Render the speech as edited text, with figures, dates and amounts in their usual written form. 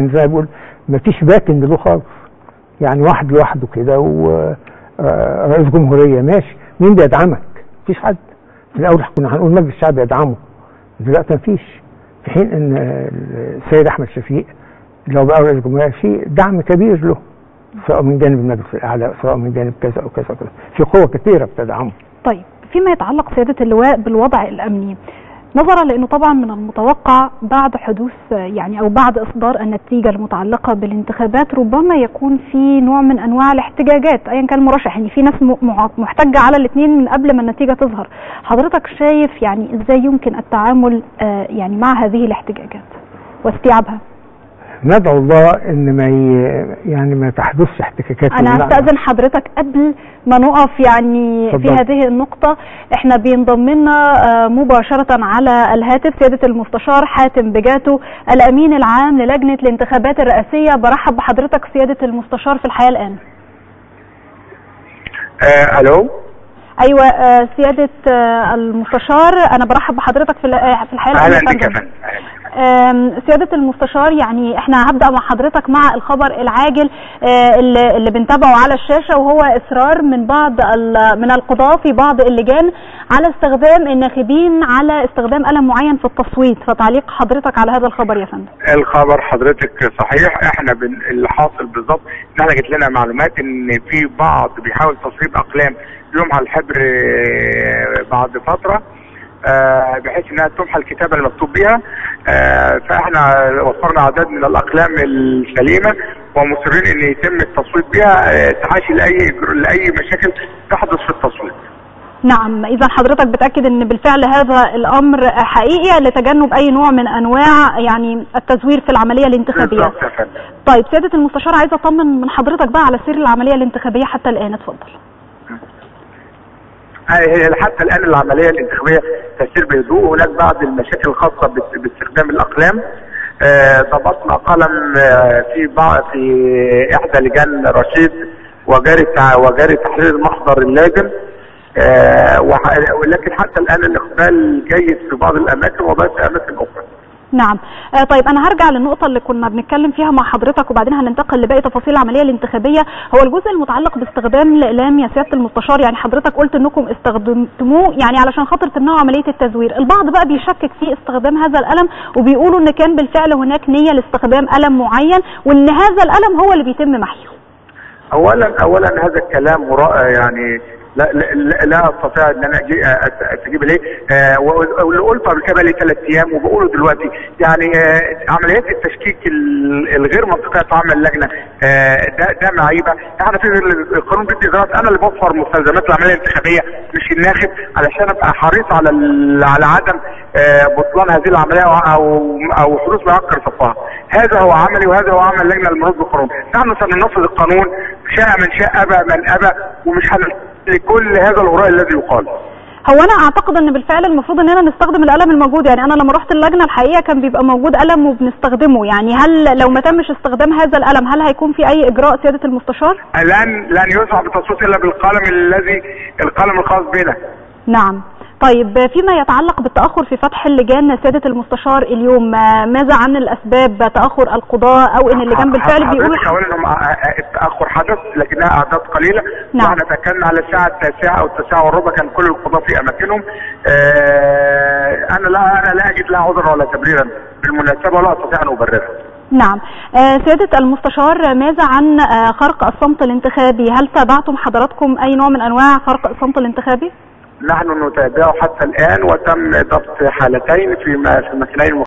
زي ما بقول مفيش باكنج له خالص، يعني واحد لوحده كده ورئيس جمهوريه ماشي، مين بيدعمك؟ مفيش حد. في الاول كنا هنقول مجلس الشعب يدعمه، دلوقتي مفيش، في حين ان السيد احمد شفيق لو بقى رئيس جمهوريه في دعم كبير له، سواء من جانب المجلس الاعلى سواء من جانب كذا او كذا وكذا، في قوه كثيره بتدعمه. طيب فيما يتعلق سياده اللواء بالوضع الامني، نظرا لانه طبعا من المتوقع بعد حدوث يعني او بعد اصدار النتيجه المتعلقه بالانتخابات ربما يكون في نوع من انواع الاحتجاجات ايا كان المرشح، يعني في ناس محتجه على الاثنين من قبل ما النتيجه تظهر، حضرتك شايف يعني ازاي يمكن التعامل يعني مع هذه الاحتجاجات واستيعابها؟ ندعو الله ان ما تحدثش احتكاكات. انا هستأذن حضرتك قبل ما نقف يعني في هذه النقطة، احنا بينضم لنا مباشرة على الهاتف سيادة المستشار حاتم بجاتو الامين العام للجنة الانتخابات الرئاسية. برحب بحضرتك سيادة المستشار في الحياة الان. الو. ايوه سيادة المستشار، انا برحب بحضرتك في الحياة الان. اهلا بك يا فندم. سيادة المستشار، يعني احنا هبدأ مع حضرتك مع الخبر العاجل اللي بنتابعه على الشاشة، وهو إصرار من القضاة في بعض اللجان على استخدام الناخبين على استخدام قلم معين في التصويت، فتعليق حضرتك على هذا الخبر يا فندم. الخبر حضرتك صحيح، احنا اللي حاصل بالظبط ان احنا جت لنا معلومات ان في بعض بيحاول تصويب اقلام يوم على الحبر بعد فترة بحيث انها تمحى الكتابه المكتوب بها، فاحنا وفرنا عدد من الاقلام السليمه ومصرين ان يتم التصويت بها تحاشي لاي مشاكل تحدث في التصويت. نعم، اذا حضرتك بتاكد ان بالفعل هذا الامر حقيقي لتجنب اي نوع من انواع يعني التزوير في العمليه الانتخابيه. بالظبط يا فندم. طيب سياده المستشار، عايزه اطمن من حضرتك بقى على سير العمليه الانتخابيه حتى الان، اتفضل. حتى الان العمليه الانتخابيه تسير بهدوء، هناك بعض المشاكل الخاصه باستخدام الاقلام. ضبطنا قلم في احدى لجان رشيد وجاري تحرير المحضر اللازم، ولكن حتى الان الاقبال جيد في بعض الاماكن وبقى في اماكن اخرى. نعم. طيب انا هرجع للنقطة اللي كنا بنتكلم فيها مع حضرتك وبعدين هننتقل لباقي تفاصيل العملية الانتخابية، هو الجزء المتعلق باستخدام الاقلام يا سيادة المستشار. يعني حضرتك قلت انكم استخدمتموه يعني علشان خاطر تمنعوا عملية التزوير، البعض بقى بيشكك في استخدام هذا القلم وبيقولوا ان كان بالفعل هناك نية لاستخدام قلم معين وان هذا القلم هو اللي بيتم محيه. اولا هذا الكلام يعني لا استطيع ان انا استجيب اليه، واللي قلته قبل كده بقالي 3 ايام وبقوله دلوقتي، يعني عمليات التشكيك الغير منطقيه تعمل اللجنه ده معيبه. احنا في القانون بيدي اجراءات، انا اللي بوفر مستلزمات العمليه الانتخابيه مش الناخب، علشان ابقى حريص على عدم بطلان هذه العمليه او حدوث ما يعكر صفها. هذا هو عملي وهذا هو عمل اللجنه المنوط بالقانون. نحن سننفذ القانون شاء من شاء ابى من ابى، ومش لكل هذا الهراء الذي يقال. هو انا اعتقد ان بالفعل المفروض اننا نستخدم القلم الموجود، يعني انا لما رحت اللجنه الحقيقه كان بيبقى موجود قلم وبنستخدمه، يعني هل لو ما تمش استخدام هذا القلم هل هيكون في اي اجراء سياده المستشار؟ لن يسمح بالتصويت الا بالقلم القلم الخاص بنا. نعم. طيب فيما يتعلق بالتأخر في فتح اللجان سيادة المستشار اليوم، ماذا عن الأسباب تأخر القضاء أو إن اللجان بالفعل بيقولوا؟ أولا التأخر حدث لكنها أعداد قليلة. نعم. واحنا تكلنا على الساعة 9 أو 9:15 كان كل القضاة في أماكنهم. أنا لا أجد لا عذرا ولا تبريرا بالمناسبة ولا أستطيع أن أبررها. نعم. سيادة المستشار، ماذا عن خرق الصمت الانتخابي؟ هل تابعتم حضراتكم أي نوع من أنواع خرق الصمت الانتخابي؟ نحن نتابعه حتى الآن، وتم ضبط حالتين في مكانين